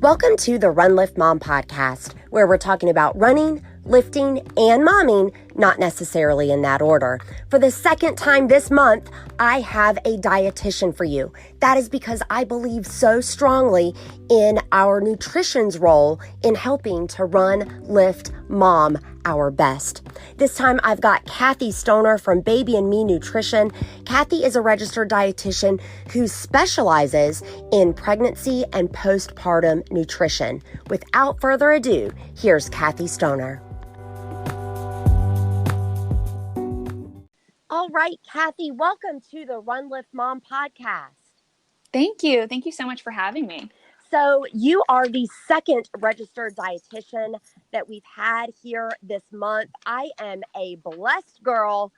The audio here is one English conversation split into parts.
Welcome to the Run Lift Mom podcast, where we're talking about running, lifting, and momming, not necessarily in that order. For the second time this month, I have a dietitian for you. That is because I believe so strongly in our nutrition's role in helping to run, lift, mom our best. This time I've got Cathey Stoner from Baby and Me Nutrition. Cathey is a registered dietitian who specializes in pregnancy and postpartum nutrition. Without further ado, here's Cathey Stoner. All right, Cathey, welcome to the Run Lift Mom podcast. Thank you. Thank you so much for having me. So you are the second registered dietitian that we've had here this month. I am a blessed girl.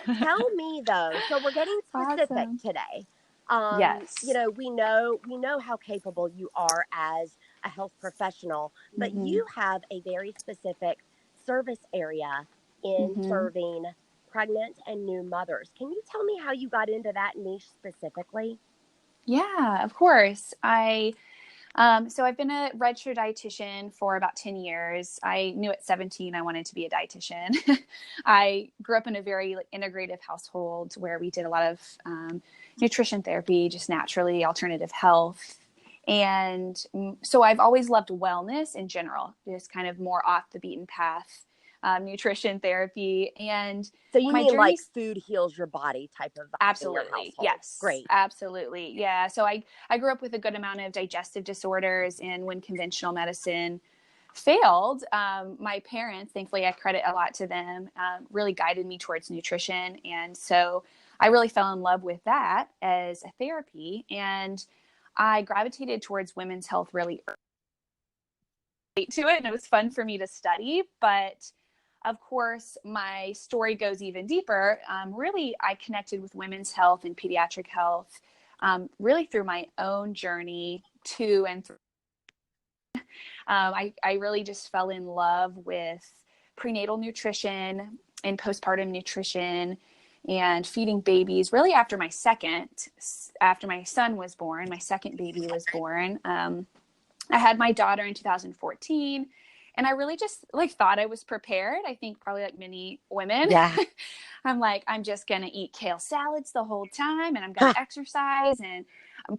Tell me though, so we're getting specific today. Yes. You know, we know how capable you are as a health professional, but you have a very specific service area in serving pregnant and new mothers. Can you tell me how you got into that niche specifically? Yeah, of course. So I've been a registered dietitian for about 10 years. I knew at 17 I wanted to be a dietitian. I grew up in a very integrative household where we did a lot of nutrition therapy, just naturally, alternative health. And so I've always loved wellness in general, just kind of more off the beaten path. Nutrition therapy. And so you mean like food heals your body type of vibe? Absolutely. Yes. Great. Absolutely. Yeah. So I grew up with a good amount of digestive disorders, and when conventional medicine failed, my parents, thankfully I credit a lot to them, really guided me towards nutrition. And so I really fell in love with that as a therapy, and I gravitated towards women's health really early to it. And it was fun for me to study, but of course, my story goes even deeper. Really, I connected with women's health and pediatric health really through my own journey to and through. I really just fell in love with prenatal nutrition and postpartum nutrition and feeding babies really after my son was born, my second baby was born. I had my daughter in 2014. And I really just thought I was prepared. I think probably like many women. Yeah. I'm like, I'm just going to eat kale salads the whole time, and I'm going to exercise, and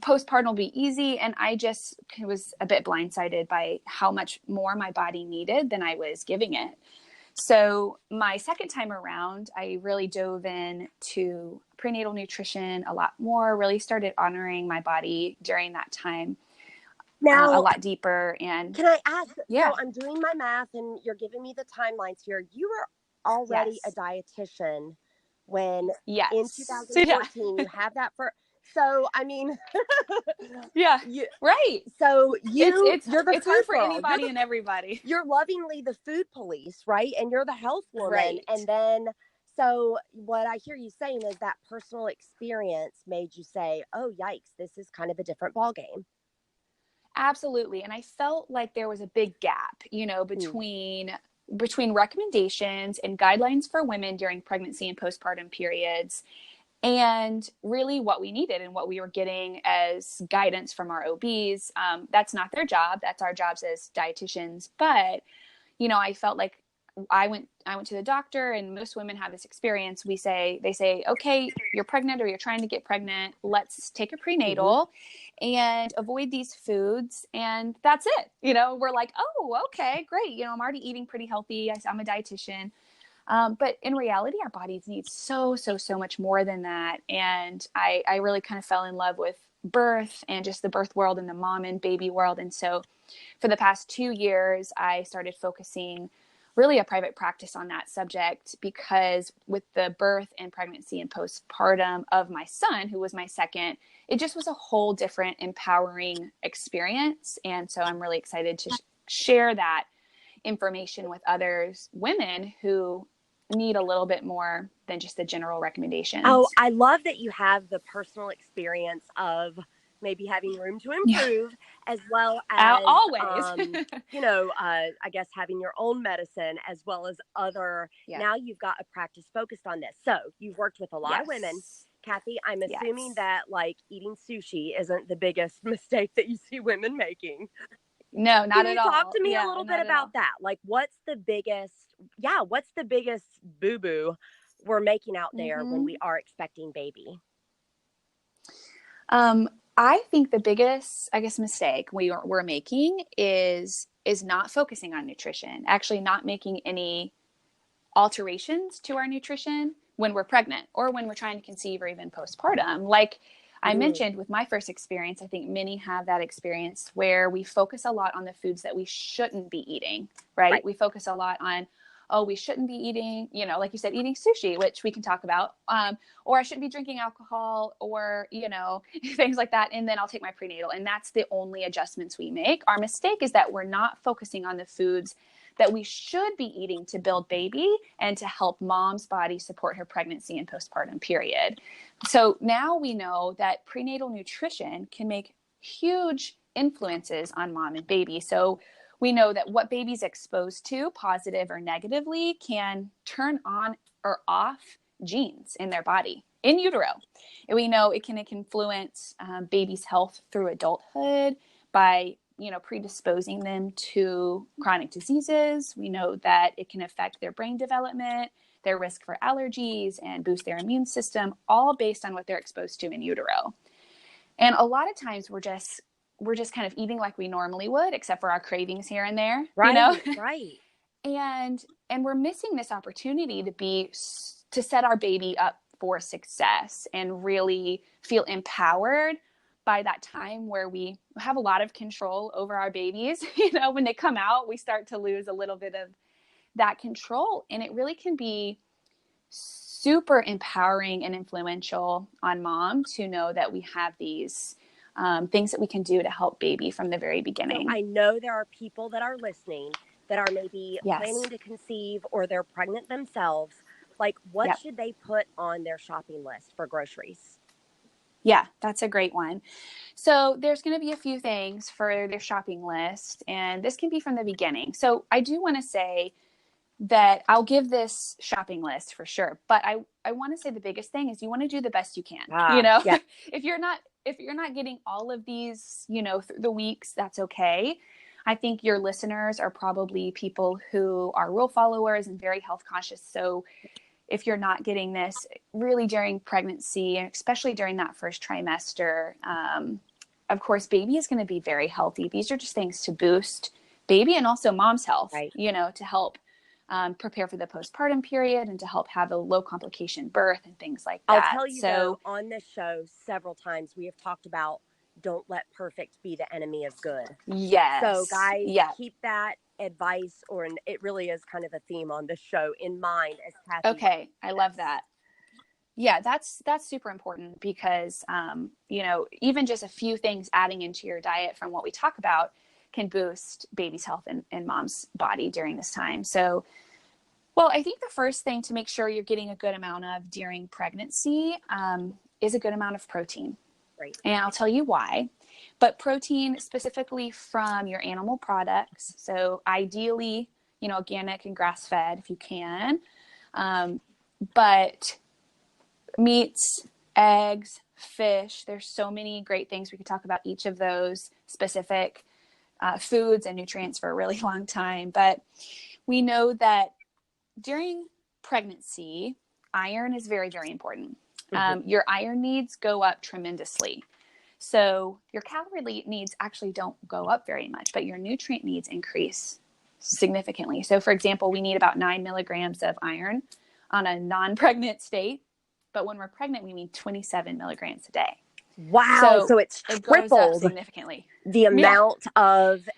postpartum will be easy. And I just was a bit blindsided by how much more my body needed than I was giving it. So my second time around, I really dove into prenatal nutrition a lot more, really started honoring my body during that time. Now, a lot deeper. And can I ask, yeah. So I'm doing my math and you're giving me the timelines here. You were already a dietitian when in 2014 you have that so I mean right. So you're the it's hard for anybody and everybody. You're lovingly the food police, right? And you're the health woman. Right. And then so what I hear you saying is that personal experience made you say, oh yikes, this is kind of a different ballgame. Absolutely. And I felt like there was a big gap, between recommendations and guidelines for women during pregnancy and postpartum periods, and really what we needed and what we were getting as guidance from our OBs. That's not their job. That's our jobs as dietitians. But, I felt like I went to the doctor, and most women have this experience. They say, okay, you're pregnant or you're trying to get pregnant. Let's take a prenatal and avoid these foods. And that's it. We're like, oh, okay, great. I'm already eating pretty healthy. I'm a dietitian. But in reality, our bodies need so much more than that. And I really kind of fell in love with birth and just the birth world and the mom and baby world. And so for the past 2 years, I started focusing really a private practice on that subject, because with the birth and pregnancy and postpartum of my son, who was my second, it just was a whole different empowering experience. And so I'm really excited to share that information with others, women who need a little bit more than just the general recommendations. Oh, I love that you have the personal experience of maybe having room to improve, as well as always, I guess having your own medicine as well as other. Yeah. Now you've got a practice focused on this. So you've worked with a lot of women. Cathey, I'm assuming that eating sushi isn't the biggest mistake that you see women making. No, not at all. Talk to me a Yeah, little bit not at all. about that. Like, what's the biggest boo-boo we're making out there when we are expecting baby? I think the biggest, I guess, mistake we're making is not focusing on nutrition, actually not making any alterations to our nutrition when we're pregnant or when we're trying to conceive or even postpartum. Like I mentioned with my first experience, I think many have that experience where we focus a lot on the foods that we shouldn't be eating, right? We focus a lot on, oh, we shouldn't be eating, you know, like you said, eating sushi, which we can talk about, or I shouldn't be drinking alcohol or, you know, things like that. And then I'll take my prenatal. And that's the only adjustments we make. Our mistake is that we're not focusing on the foods that we should be eating to build baby and to help mom's body support her pregnancy and postpartum period. So now we know that prenatal nutrition can make huge influences on mom and baby. So we know that what baby's exposed to, positive or negatively, can turn on or off genes in their body in utero. And we know it can influence baby's health through adulthood by, you know, predisposing them to chronic diseases. We know that it can affect their brain development, their risk for allergies, and boost their immune system, all based on what they're exposed to in utero. And a lot of times we're just kind of eating like we normally would, except for our cravings here and there, Right, you know? right. And we're missing this opportunity to set our baby up for success and really feel empowered by that time where we have a lot of control over our babies. You know, when they come out, we start to lose a little bit of that control. And it really can be super empowering and influential on mom to know that we have these things that we can do to help baby from the very beginning. So I know there are people that are listening that are maybe planning to conceive or they're pregnant themselves. Like, what should they put on their shopping list for groceries? Yeah, that's a great one. So there's going to be a few things for their shopping list, and this can be from the beginning. So I do want to say that I'll give this shopping list for sure, but I want to say the biggest thing is you want to do the best you can. You know, if you're not getting all of these, you know, through the weeks, that's okay. I think your listeners are probably people who are rule followers and very health conscious. So if you're not getting this really during pregnancy, and especially during that first trimester, of course, baby is going to be very healthy. These are just things to boost baby and also mom's health, you know, to help prepare for the postpartum period and to help have a low complication birth and things like that. I'll tell you though, on this show several times we have talked about don't let perfect be the enemy of good. Yes. So guys, keep that advice, it really is kind of a theme on the show in mind as Cathey. Okay, I love that. Yeah, that's super important because, you know, even just a few things adding into your diet from what we talk about can boost baby's health and mom's body during this time. So, well, I think the first thing to make sure you're getting a good amount of during pregnancy is a good amount of protein. Right. And I'll tell you why. But protein specifically from your animal products. So ideally, you know, organic and grass-fed if you can. But meats, eggs, fish, there's so many great things. We could talk about each of those specific foods and nutrients for a really long time. But we know that during pregnancy, iron is very, very important. Your iron needs go up tremendously. So your calorie needs actually don't go up very much, but your nutrient needs increase significantly. So for example, we need about 9 milligrams of iron on a non-pregnant state. But when we're pregnant, we need 27 milligrams a day. Wow. So it's tripled goes up significantly. The amount of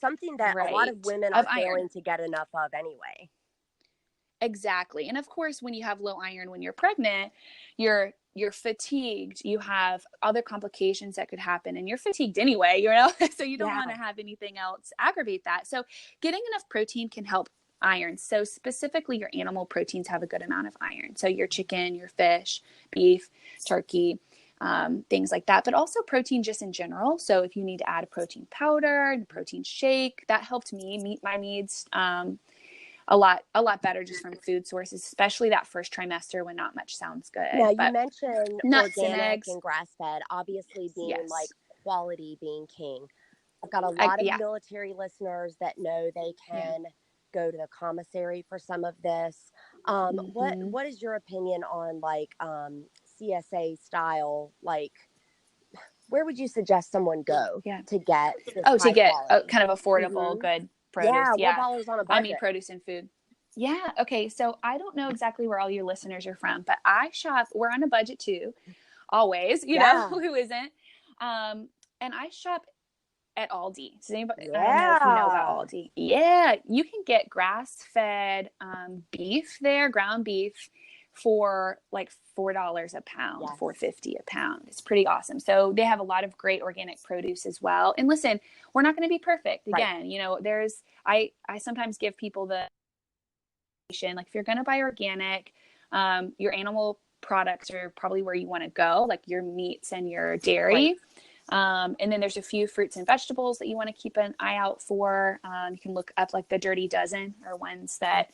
something that a lot of women are iron. failing to get enough of anyway. Exactly. And of course, when you have low iron when you're pregnant, you're fatigued. You have other complications that could happen, and you're fatigued anyway, you know, so you don't want to have anything else aggravate that. So getting enough protein can help iron. So specifically your animal proteins have a good amount of iron. So your chicken, your fish, beef, turkey, things like that, but also protein just in general. So if you need to add a protein powder, a protein shake, that helped me meet my needs a lot better just from food sources, especially that first trimester when not much sounds good. Now, you mentioned nuts organic and eggs and grass-fed, obviously being like quality being king. I've got a lot of Yeah. military listeners that know they can go to the commissary for some of this. What is your opinion on like CSA style? Like, where would you suggest someone go Yeah. to get this Oh, to high get a quality? kind of affordable, Mm-hmm. good produce. Yeah, we're Yeah. ballers on a I mean, budget. produce and food. Yeah. Okay. So I don't know exactly where all your listeners are from, but I shop, we're on a budget too, always, Yeah, who isn't? And I shop at Aldi. Does anybody, I don't know if you know about yeah, Aldi. Yeah. You can get grass fed beef there, ground beef for like $4 a pound, yes, $4.50 a pound. It's pretty awesome. So they have a lot of great organic produce as well. And listen, we're not going to be perfect. right. Again, there's I sometimes give people the like if you're going to buy organic, your animal products are probably where you want to go, like your meats and your Right. dairy. And then there's a few fruits and vegetables that you want to keep an eye out for. You can look up like the Dirty Dozen or ones that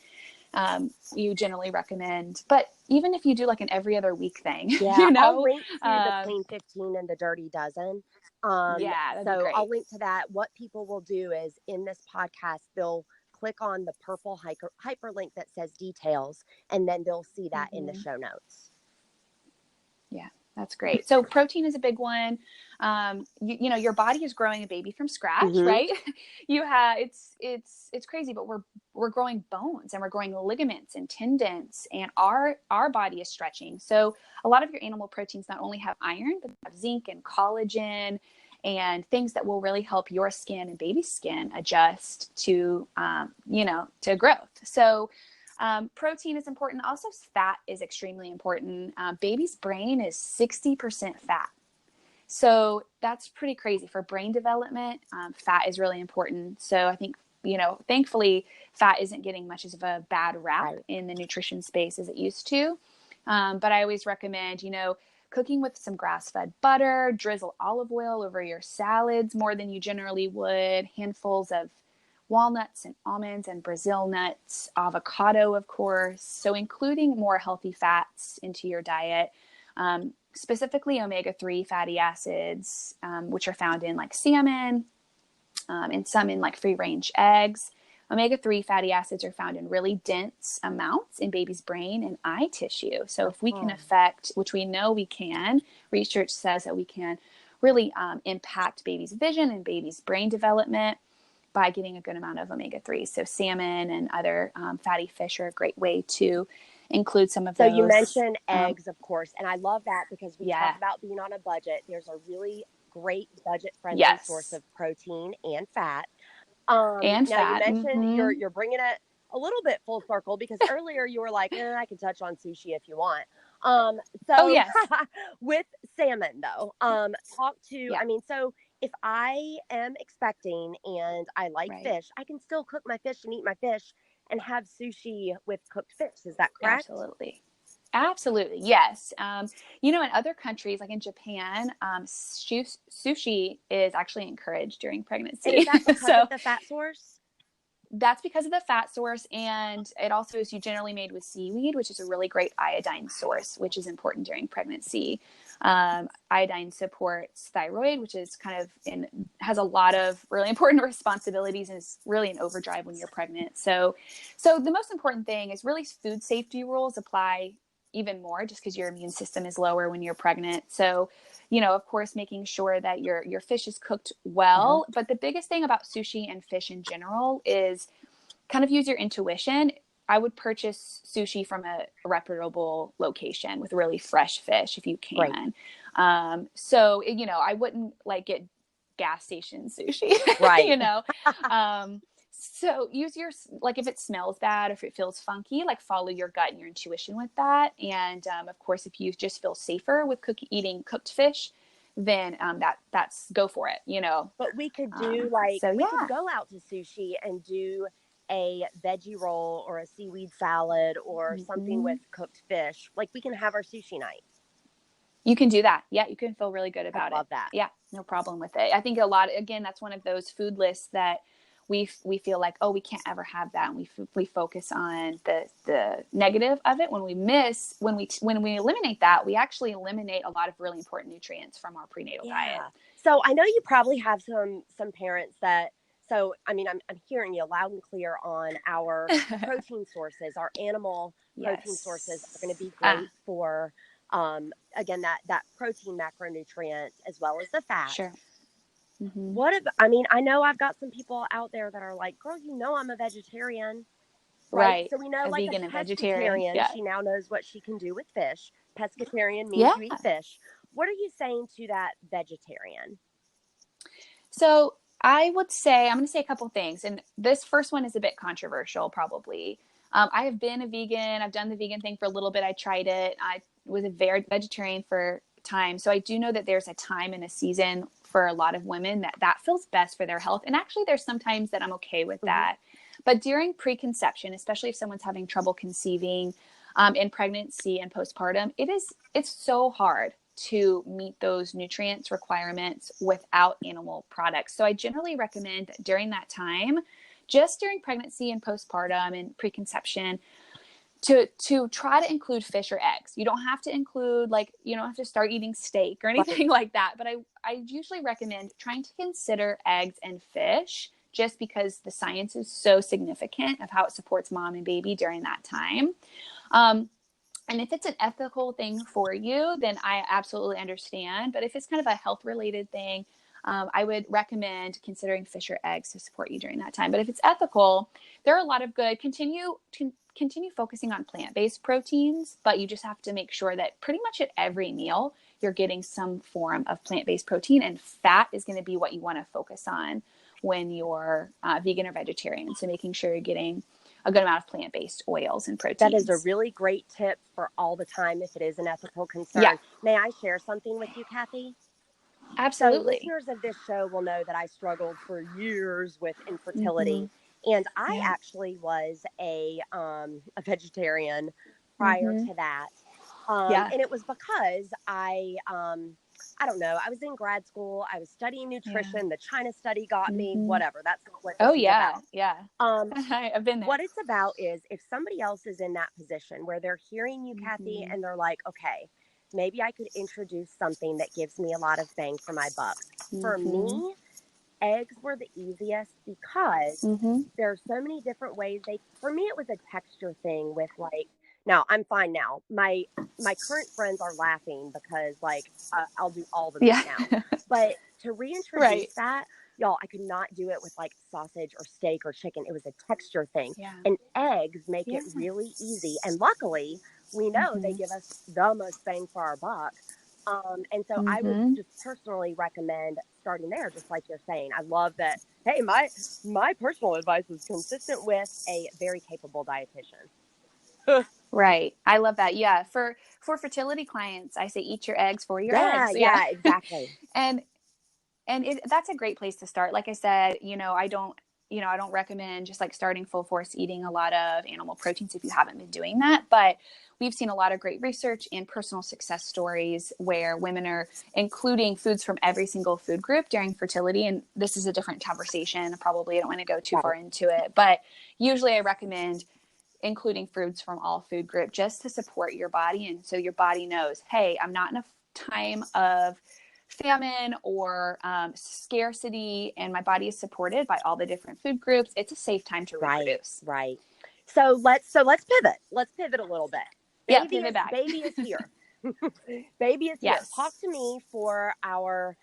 you generally recommend. But even if you do like an every other week thing, Yeah, I'll link to the Clean 15 and the Dirty Dozen. yeah, that'd be So I'll great. link to that. What people will do is in this podcast, they'll click on the purple hyperlink that says details, and then they'll see that in the Mm-hmm. show notes. Yeah, that's great. So protein is a big one. Your body is growing a baby from scratch, Mm-hmm. right? It's crazy, but we're growing bones and we're growing ligaments and tendons, and our body is stretching. So a lot of your animal proteins not only have iron, but have zinc and collagen and things that will really help your skin and baby's skin adjust to to growth. So protein is important. Also, fat is extremely important. Baby's brain is 60% fat. So that's pretty crazy for brain development. Fat is really important. So I think, thankfully, fat isn't getting much of a bad rap in the nutrition space as it used to. But I always recommend, cooking with some grass-fed butter, drizzle olive oil over your salads more than you generally would, handfuls of walnuts and almonds and Brazil nuts, avocado, of course. So including more healthy fats into your diet, specifically omega-3 fatty acids, which are found in like salmon and some in like free-range eggs. Omega-3 fatty acids are found in really dense amounts in baby's brain and eye tissue. So if we can affect, which we know we can, research says that we can really impact baby's vision and baby's brain development by getting a good amount of omega-3. So salmon and other fatty fish are a great way to include some of those. So you mentioned eggs, of course, and I love that because we talk about being on a budget. There's a really great budget-friendly source of protein and fat. And now fat. you mentioned Mm-hmm. you're bringing it a little bit full circle because earlier you were like, I can touch on sushi if you want. Oh, yes. With salmon though, talk to, I mean, so if I am expecting and I like fish, I can still cook my fish and eat my fish and have sushi with cooked fish. Is that correct? Absolutely. Yes. In other countries, like in Japan, sushi is actually encouraged during pregnancy. And is that because of the fat source? That's because of the fat source. And it also is generally made with seaweed, which is a really great iodine source, which is important during pregnancy. Iodine supports thyroid, which is has a lot of really important responsibilities and is really an overdrive when you're pregnant. So the most important thing is really food safety rules apply even more just because your immune system is lower when you're pregnant. So, of course, making sure that your fish is cooked well. Mm-hmm. But the biggest thing about sushi and fish in general is kind of use your intuition. I would purchase sushi from a reputable location with really fresh fish if you can. Right. So, I wouldn't get gas station sushi, right. So use if it smells bad, if it feels funky, follow your gut and your intuition with that. And of course, if you just feel safer with eating cooked fish, then that's go for it, But we could do we could go out to sushi and do a veggie roll or a seaweed salad or something with cooked fish. We can have our sushi night. You can do that. Yeah, you can feel really good about it. I love that. Yeah, no problem with it. I think that's one of those food lists that we feel like, oh, we can't ever have that. And we focus on the negative of it. When we eliminate that, we actually eliminate a lot of really important nutrients from our prenatal diet. So I know you probably have some parents that, so, I mean, I'm hearing you loud and clear on our protein sources. Our animal protein sources are going to be great for, again, that protein macronutrient as well as the fat. Sure. Mm-hmm. I mean, I know I've got some people out there that are like, girl, I'm a vegetarian. Right. So we know, like, vegan a and vegetarian. she now knows what she can do with fish. Pescatarian means you eat fish. What are you saying to that vegetarian? So I would say, I'm going to say a couple things. And this first one is a bit controversial, probably. I have been a vegan. I've done the vegan thing for a little bit. I tried it. I was a vegetarian for time. So I do know that there's a time and a season for a lot of women that feels best for their health. And actually, there's sometimes that I'm okay with that. But during preconception, especially if someone's having trouble conceiving in pregnancy and postpartum, it's so hard to meet those nutrients requirements without animal products. So I generally recommend that during that time, just during pregnancy and postpartum and preconception, to try to include fish or eggs. You don't have to include, like, you don't have to start eating steak or anything like that. But I usually recommend trying to consider eggs and fish, just because the science is so significant of how it supports mom and baby during that time. And if it's an ethical thing for you, then I absolutely understand. But if it's kind of a health related thing, I would recommend considering fish or eggs to support you during that time. But if it's ethical, there are a lot of good, continue focusing on plant-based proteins, but you just have to make sure that pretty much at every meal, you're getting some form of plant-based protein, and fat is going to be what you want to focus on when you're vegan or vegetarian. So making sure you're getting a good amount of plant-based oils and proteins. That is a really great tip for all the time if it is an ethical concern. Yeah. May I share something with you, Cathey? Absolutely. So listeners of this show will know that I struggled for years with infertility. And I actually was a vegetarian prior to that. And it was because I don't know. I was in grad school. I was studying nutrition. The China study got me, whatever. That's not what this is about. I've been there. What it's about is if somebody else is in that position where they're hearing you, Cathey, and they're like, okay, maybe I could introduce something that gives me a lot of bang for my buck. For me, eggs were the easiest because there are so many different ways. For me, it was a texture thing with, like, now I'm fine now. My current friends are laughing because, like, I'll do all the meat now. But to reintroduce that, y'all, I could not do it with, like, sausage or steak or chicken. It was a texture thing. And eggs make it really easy. And luckily, we know they give us the most bang for our buck. And so I would just personally recommend starting there, just like you're saying. I love that. Hey, my personal advice is consistent with a very capable dietitian. Right. I love that. Yeah. For fertility clients, I say eat your eggs for your eggs. Yeah, exactly. And that's a great place to start. Like I said, I don't recommend just like starting full force eating a lot of animal proteins if you haven't been doing that. But we've seen a lot of great research and personal success stories where women are including foods from every single food group during fertility. And this is a different conversation. Probably I don't want to go too far into it, but usually I recommend including foods from all food group just to support your body. And so your body knows, hey, I'm not in a time of famine or scarcity, and my body is supported by all the different food groups. It's a safe time to reproduce. Right. So let's pivot. Let's pivot a little bit. Pivot back. Baby is here. Baby is here. Talk to me for our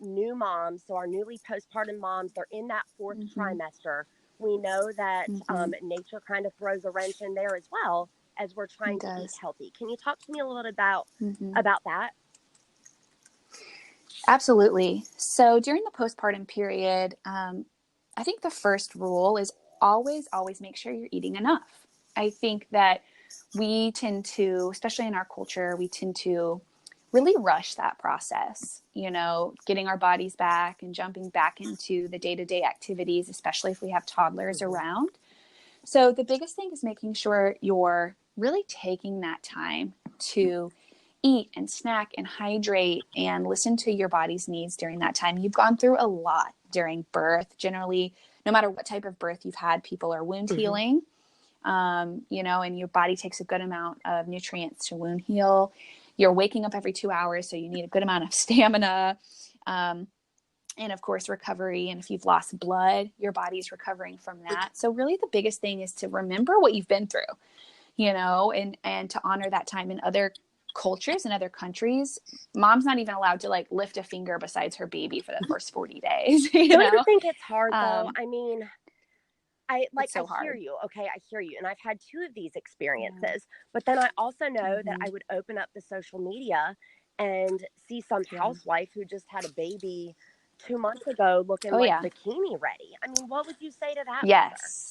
new moms. So our newly postpartum moms, they're in that fourth trimester. We know that nature kind of throws a wrench in there as well as we're trying to eat healthy. Can you talk to me a little bit about that? Absolutely. So during the postpartum period, I think the first rule is always make sure you're eating enough. I think that we tend to, especially in our culture, we tend to really rush that process, getting our bodies back and jumping back into the day-to-day activities, especially if we have toddlers around. So the biggest thing is making sure you're really taking that time to eat and snack and hydrate and listen to your body's needs during that time. You've gone through a lot during birth. Generally, no matter what type of birth you've had, people are wound healing, you know, and your body takes a good amount of nutrients to wound heal. You're waking up every 2 hours, so you need a good amount of stamina. And of course, recovery. And if you've lost blood, your body's recovering from that. So really the biggest thing is to remember what you've been through, you know, and to honor that time. In other cultures and other countries, mom's not even allowed to like lift a finger besides her baby for the first 40 days. Don't you think it's hard though? I mean, I hear you. Okay. I hear you. And I've had 2 of these experiences, but then I also know that I would open up the social media and see some housewife who just had a baby 2 months ago looking bikini ready. I mean, what would you say to that? Yes.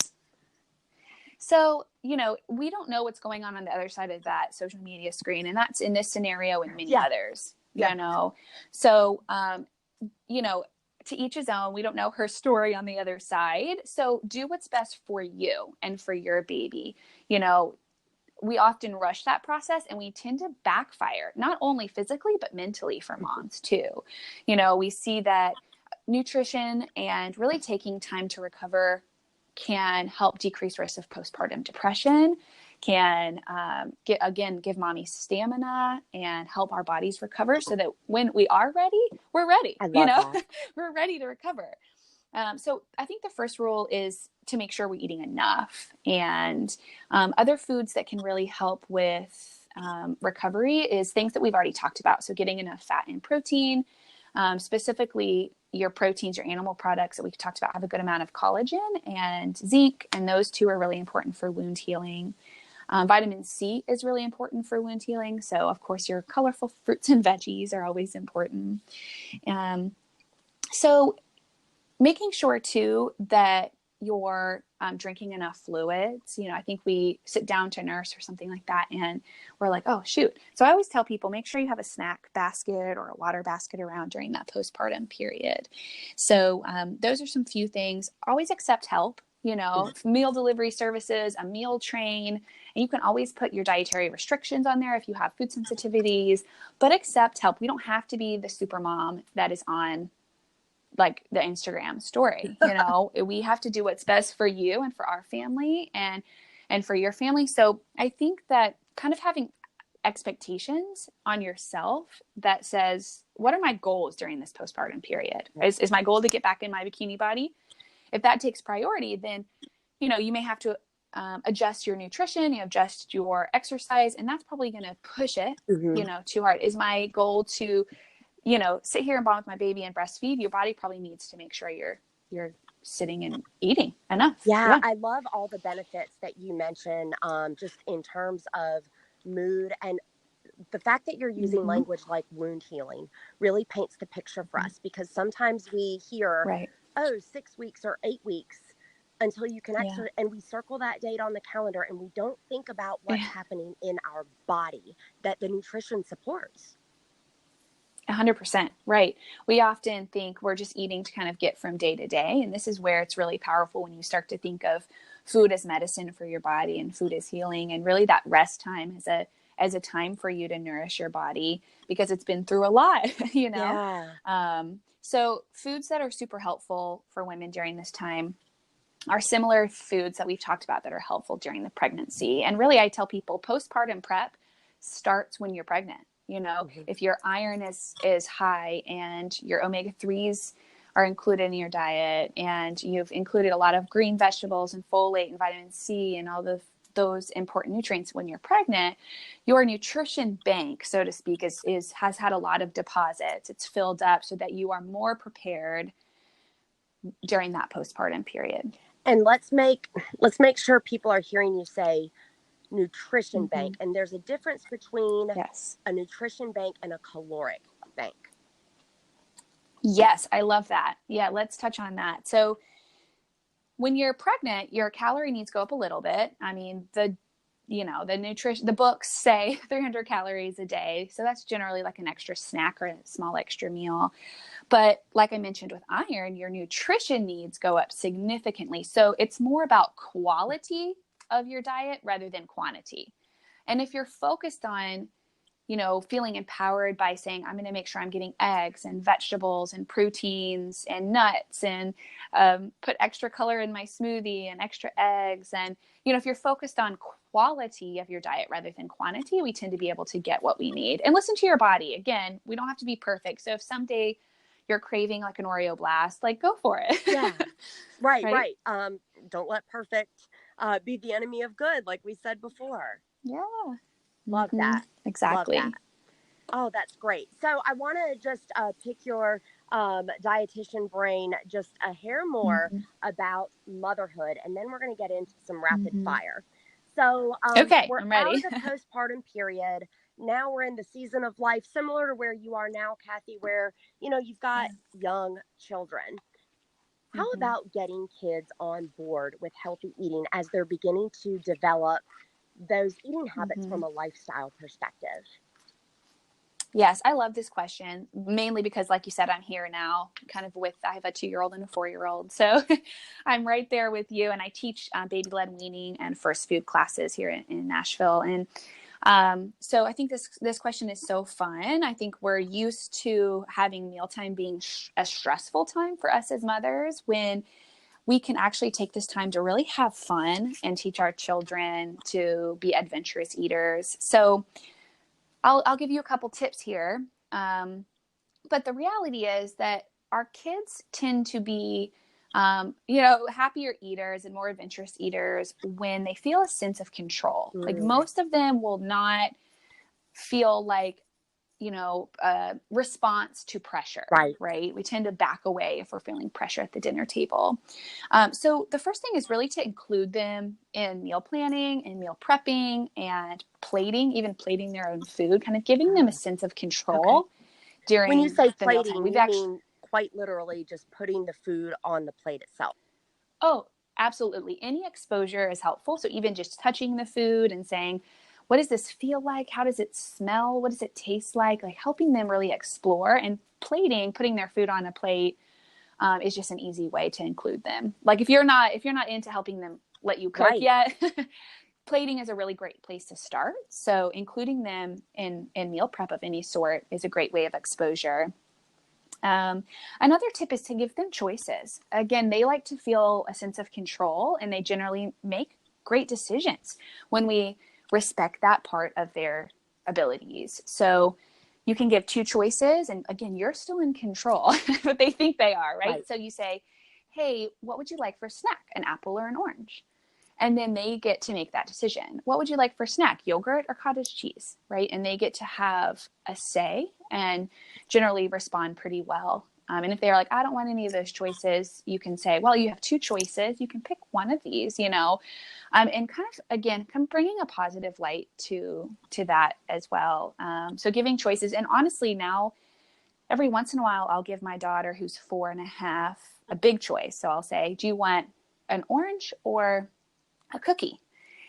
So, you know, we don't know what's going on the other side of that social media screen. And that's in this scenario and many others, you know? So, you know, to each his own. We don't know her story on the other side. So do what's best for you and for your baby. You know, we often rush that process and we tend to backfire, not only physically, but mentally for moms too. You know, we see that nutrition and really taking time to recover can help decrease risk of postpartum depression, can give mommy stamina and help our bodies recover so that when we are ready, we're ready. I love that. We're ready to recover. So I think the first rule is to make sure we're eating enough, and other foods that can really help with recovery is things that we've already talked about. So getting enough fat and protein, specifically your proteins, your animal products that we've talked about have a good amount of collagen and zinc, and those 2 are really important for wound healing. Vitamin C is really important for wound healing. So of course your colorful fruits and veggies are always important. So making sure too that you're drinking enough fluids. You know, I think we sit down to nurse or something like that and we're like, oh shoot. So I always tell people, make sure you have a snack basket or a water basket around during that postpartum period. So those are some few things. Always accept help, you know, meal delivery services, a meal train, and you can always put your dietary restrictions on there if you have food sensitivities, but accept help. We don't have to be the super mom that is on like the Instagram story, you know. We have to do what's best for you and for our family and for your family. So I think that kind of having expectations on yourself that says, what are my goals during this postpartum period? Is my goal to get back in my bikini body? If that takes priority, then, you know, you may have to adjust your nutrition, you adjust your exercise, and that's probably going to push it, you know, too hard. Is my goal to, you know, sit here and bond with my baby and breastfeed? Your body probably needs to make sure you're sitting and eating enough. Yeah. I love all the benefits that you mentioned, just in terms of mood, and the fact that you're using language like wound healing really paints the picture for us, because sometimes we hear, 6 weeks or 8 weeks until you can actually, and we circle that date on the calendar and we don't think about what's happening in our body that the nutrition supports. 100%. Right. We often think we're just eating to kind of get from day to day. And this is where it's really powerful when you start to think of food as medicine for your body and food as healing. And really that rest time as a time for you to nourish your body because it's been through a lot, you know? So foods that are super helpful for women during this time are similar foods that we've talked about that are helpful during the pregnancy. And really, I tell people postpartum prep starts when you're pregnant. You know, if your iron is high and your omega-3s are included in your diet and you've included a lot of green vegetables and folate and vitamin C and all those important nutrients when you're pregnant, your nutrition bank, so to speak, has had a lot of deposits. It's filled up so that you are more prepared during that postpartum period. And let's make sure people are hearing you say nutrition bank, and there's a difference between a nutrition bank and a caloric bank. Yes, I love that. Yeah, let's touch on that. So when you're pregnant, your calorie needs go up a little bit. I mean, the books say 300 calories a day. So that's generally like an extra snack or a small extra meal. But like I mentioned with iron, your nutrition needs go up significantly. So it's more about quality of your diet rather than quantity. And if you're focused on, feeling empowered by saying, I'm going to make sure I'm getting eggs and vegetables and proteins and nuts and put extra color in my smoothie and extra eggs. And, if you're focused on quality of your diet rather than quantity, we tend to be able to get what we need and listen to your body. Again, we don't have to be perfect. So if someday you're craving like an Oreo blast, like go for it. Yeah. Right. Don't let perfect be the enemy of good, like we said before. Yeah. Love that. Exactly. Love that. Oh, that's great. So I want to just pick your dietitian brain just a hair more about motherhood, and then we're going to get into some rapid fire. So okay, we're I'm ready. out of the postpartum period. Now we're in the season of life similar to where you are now, Cathey, where, you've got young children. How about getting kids on board with healthy eating as they're beginning to develop those eating habits from a lifestyle perspective? Yes, I love this question, mainly because, like you said, I'm here now kind of I have a 2-year-old and a 4-year-old. So I'm right there with you. And I teach baby-led weaning and first food classes here in Nashville. And so I think this question is so fun. I think we're used to having mealtime being a stressful time for us as mothers, when we can actually take this time to really have fun and teach our children to be adventurous eaters. So I'll give you a couple tips here. But the reality is that our kids tend to be, happier eaters and more adventurous eaters when they feel a sense of control. Like most of them will not feel like, response to pressure, right? We tend to back away if we're feeling pressure at the dinner table. So the first thing is really to include them in meal planning and meal prepping and plating, even plating their own food, kind of giving them a sense of control during when you say the plating, mealtime. you mean quite literally just putting the food on the plate itself. Oh, absolutely. Any exposure is helpful. So even just touching the food and saying, what does this feel like? How does it smell? What does it taste like? Like helping them really explore. And plating, putting their food on a plate, is just an easy way to include them. Like if you're not into helping them let you cook yet, plating is a really great place to start. So including them in meal prep of any sort is a great way of exposure. Another tip is to give them choices. Again, they like to feel a sense of control, and they generally make great decisions when we respect that part of their abilities. So you can give 2 choices, and again, you're still in control, but they think they are, right? So you say, hey, what would you like for a snack? An apple or an orange? And then they get to make that decision. What would you like for snack? Yogurt or cottage cheese, right? And they get to have a say and generally respond pretty well. And if they're like, I don't want any of those choices, you can say, well, you have 2 choices. You can pick one of these, and kind of, again, come bringing a positive light to that as well. So giving choices. And honestly, now, every once in a while, I'll give my daughter, who's 4.5, a big choice. So I'll say, do you want an orange or a cookie?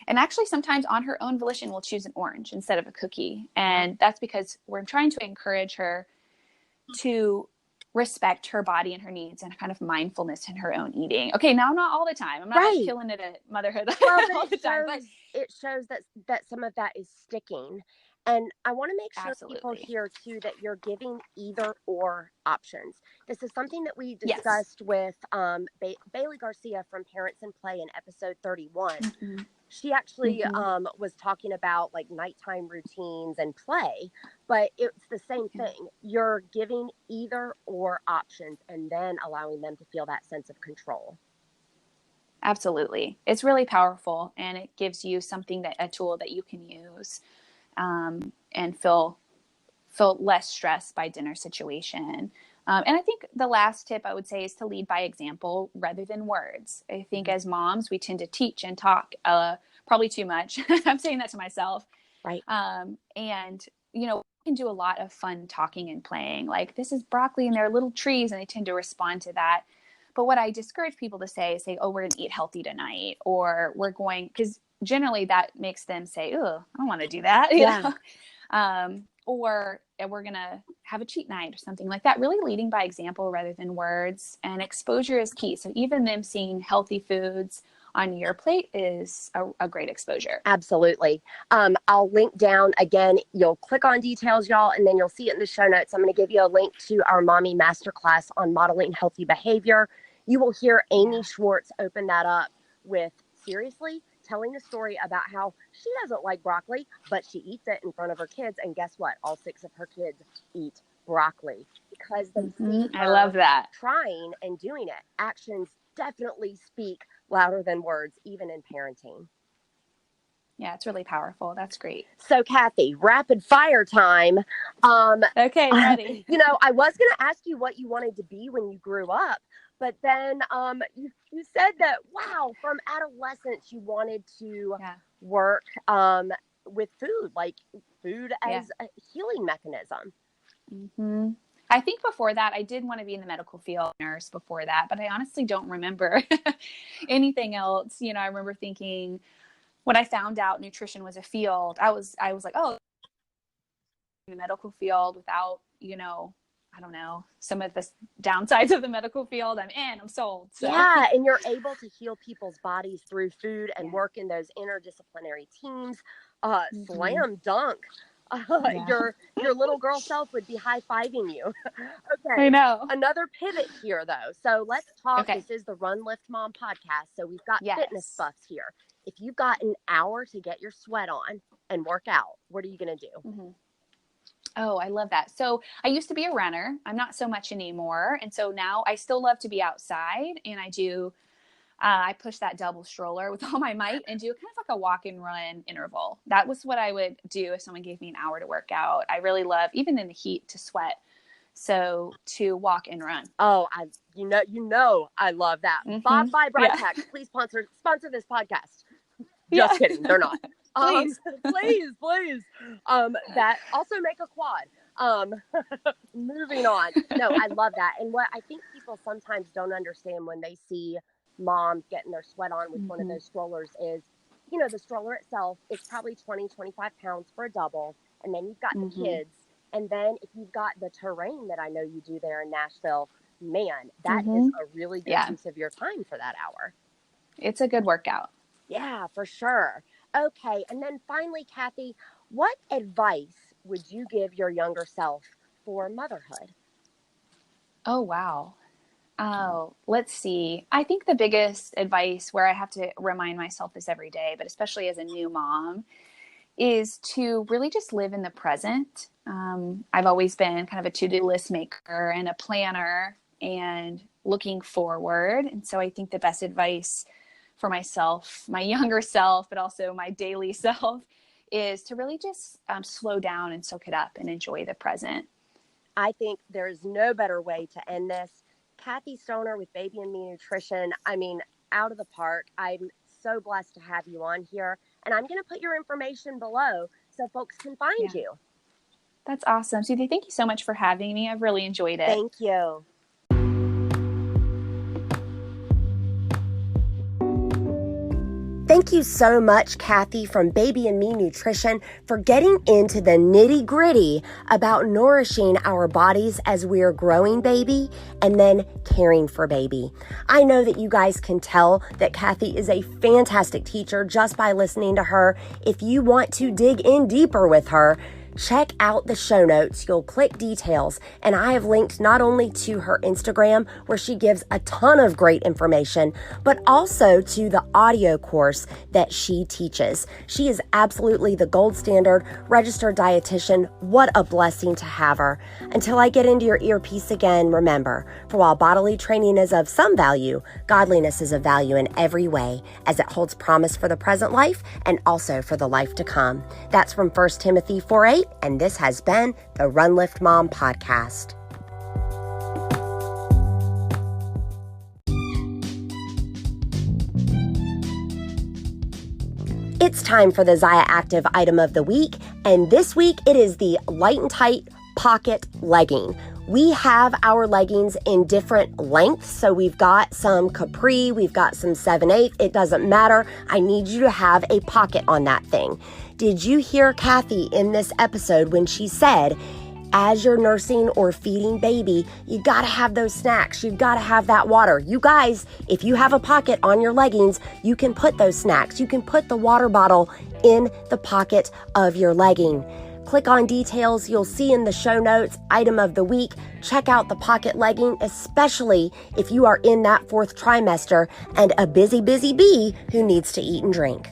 And actually, sometimes on her own volition, we'll choose an orange instead of a cookie. And that's because we're trying to encourage her to respect her body and her needs and kind of mindfulness in her own eating. Okay, now not all the time. I'm not like killing it at motherhood all the time. But it shows that some of that is sticking. And I want to make sure people hear too that you're giving either or options. This is something that we discussed with Bailey Garcia from Parents in Play in episode 31. She actually was talking about like nighttime routines and play, but it's the same thing. You're giving either or options and then allowing them to feel that sense of control. Absolutely. It's really powerful, and it gives you a tool that you can use and feel less stressed by dinner situation. And I think the last tip I would say is to lead by example rather than words. I think as moms, we tend to teach and talk probably too much. I'm saying that to myself. Right. And, we can do a lot of fun talking and playing. Like, this is broccoli and they're little trees, and they tend to respond to that. But what I discourage people to say is, oh, we're going to eat healthy tonight, or because generally that makes them say, oh, I don't want to do that. You know? Or we're going to have a cheat night or something like that. Really leading by example rather than words, and exposure is key. So even them seeing healthy foods on your plate is a great exposure. Absolutely. I'll link down again. You'll click on details, y'all, and then you'll see it in the show notes. I'm going to give you a link to our mommy masterclass on modeling healthy behavior. You will hear Amy Schwartz open that up with, seriously, telling a story about how she doesn't like broccoli, but she eats it in front of her kids. And guess what? All 6 of her kids eat broccoli because they see I love that. Trying and doing it. Actions definitely speak louder than words, even in parenting. Yeah, it's really powerful. That's great. So, Cathey, rapid fire time. Okay, ready. I was going to ask you what you wanted to be when you grew up, but then you said that, wow, from adolescence, you wanted to work with food, like food as a healing mechanism. Mm-hmm. I think before that, I did want to be in the medical field, nurse before that, but I honestly don't remember anything else. I remember thinking when I found out nutrition was a field, I was like, oh, in the medical field without, I don't know, some of the downsides of the medical field. I'm sold. So. Yeah. And you're able to heal people's bodies through food and work in those interdisciplinary teams. Slam dunk. Your little girl self would be high-fiving you. Okay. I know. Another pivot here, though. So let's talk. Okay. This is the Run Lift Mom podcast. So we've got fitness buffs here. If you've got an hour to get your sweat on and work out, what are you going to do? Mm-hmm. Oh, I love that. So I used to be a runner. I'm not so much anymore. And so now I still love to be outside, and I do I push that double stroller with all my might and do kind of like a walk and run interval. That was what I would do if someone gave me an hour to work out. I really love, even in the heat, to sweat. So to walk and run. Oh, I love that. Mm-hmm. Bob by Bright Pack, please sponsor this podcast. Just kidding, they're not. Please. Please. That also make a quad. Moving on. No, I love that. And what I think people sometimes don't understand when they see moms getting their sweat on with one of those strollers is, the stroller itself is probably 20, 25 pounds for a double. And then you've got the kids. And then if you've got the terrain that I know you do there in Nashville, man, that is a really good use of your time for that hour. It's a good workout. Yeah, for sure. Okay. And then finally, Cathey, what advice would you give your younger self for motherhood? Oh, wow. Oh, let's see. I think the biggest advice, where I have to remind myself this every day, but especially as a new mom, is to really just live in the present. I've always been kind of a to-do list maker and a planner and looking forward. And so I think the best advice for myself, my younger self, but also my daily self, is to really just slow down and soak it up and enjoy the present. I think there's no better way to end this. Cathey Stoner with Baby and Me Nutrition. Out of the park. I'm so blessed to have you on here. And I'm going to put your information below so folks can find you. That's awesome. Susie, thank you so much for having me. I've really enjoyed it. Thank you. Thank you so much, Cathey from Baby and Me Nutrition, for getting into the nitty-gritty about nourishing our bodies as we are growing baby and then caring for baby. I know that you guys can tell that Cathey is a fantastic teacher just by listening to her. If you want to dig in deeper with her, check out the show notes. You'll click details, and I have linked not only to her Instagram, where she gives a ton of great information, but also to the audio course that she teaches. She is absolutely the gold standard registered dietitian. What a blessing to have her. Until I get into your earpiece again, remember, for while bodily training is of some value, godliness is of value in every way, as it holds promise for the present life and also for the life to come. That's from 1 Timothy 4:8. And this has been the Run Lift Mom podcast. It's time for the Zaya Active item of the week, and this week it is the Light and Tight Pocket Legging. We have our leggings in different lengths, so we've got some capri, we've got some 7/8. It doesn't matter. I need you to have a pocket on that thing. Did you hear Cathey in this episode when she said, as you're nursing or feeding baby, you gotta have those snacks. You've gotta have that water. You guys, if you have a pocket on your leggings, you can put those snacks. You can put the water bottle in the pocket of your legging. Click on details. You'll see in the show notes, item of the week. Check out the pocket legging, especially if you are in that 4th trimester and a busy bee who needs to eat and drink.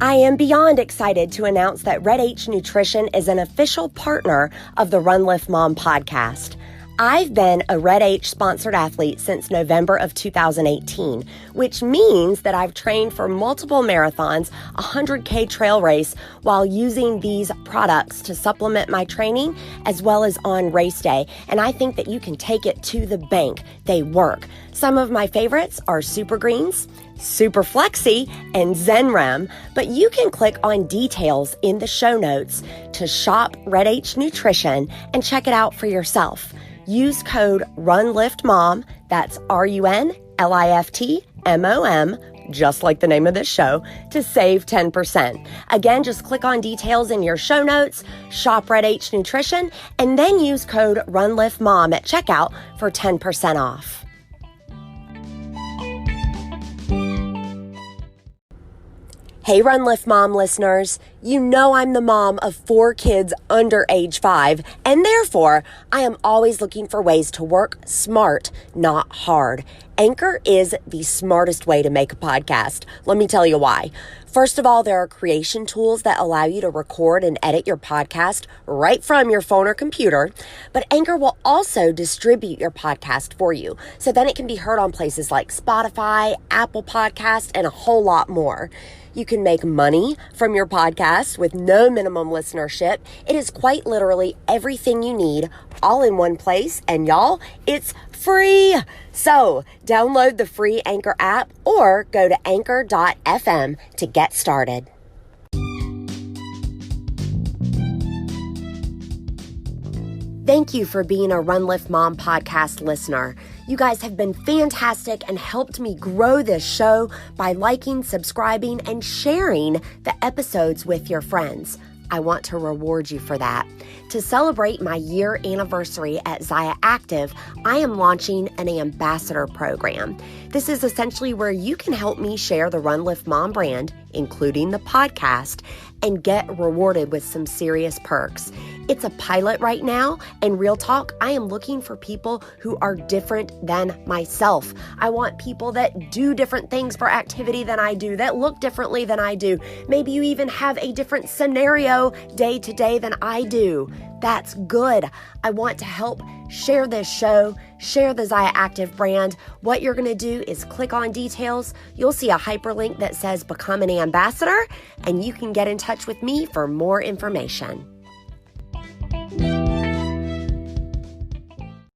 I am beyond excited to announce that Red H Nutrition is an official partner of the Run Lift Mom podcast. I've been a Red H sponsored athlete since November of 2018, which means that I've trained for multiple marathons, a 100K trail race, while using these products to supplement my training as well as on race day. And I think that you can take it to the bank. They work. Some of my favorites are Super Greens, Super Flexi, and ZenRem, but you can click on details in the show notes to shop Red H Nutrition and check it out for yourself. Use code RUNLIFTMOM, that's RUNLIFTMOM, just like the name of this show, to save 10%. Again, just click on details in your show notes, shop Red H Nutrition, and then use code RUNLIFTMOM at checkout for 10% off. Hey, Run Lift Mom listeners, you know I'm the mom of 4 kids under age 5, and therefore I am always looking for ways to work smart, not hard. Anchor is the smartest way to make a podcast. Let me tell you why. First of all, there are creation tools that allow you to record and edit your podcast right from your phone or computer, but Anchor will also distribute your podcast for you, so then it can be heard on places like Spotify, Apple Podcasts, and a whole lot more. You can make money from your podcast with no minimum listenership. It is quite literally everything you need all in one place. And y'all, it's free. So download the free Anchor app or go to anchor.fm to get started. Thank you for being a Run Lift Mom podcast listener. You guys have been fantastic and helped me grow this show by liking, subscribing, and sharing the episodes with your friends. I want to reward you for that. To celebrate my year anniversary at Zaya Active, I am launching an ambassador program. This is essentially where you can help me share the Run Lift Mom brand, including the podcast, and get rewarded with some serious perks. It's a pilot right now, and real talk, I am looking for people who are different than myself. I want people that do different things for activity than I do, that look differently than I do. Maybe you even have a different scenario day to day than I do. That's good. I want to help share this show, share the Zaya Active brand. What you're going to do is click on details. You'll see a hyperlink that says Become an Ambassador, and you can get in touch with me for more information.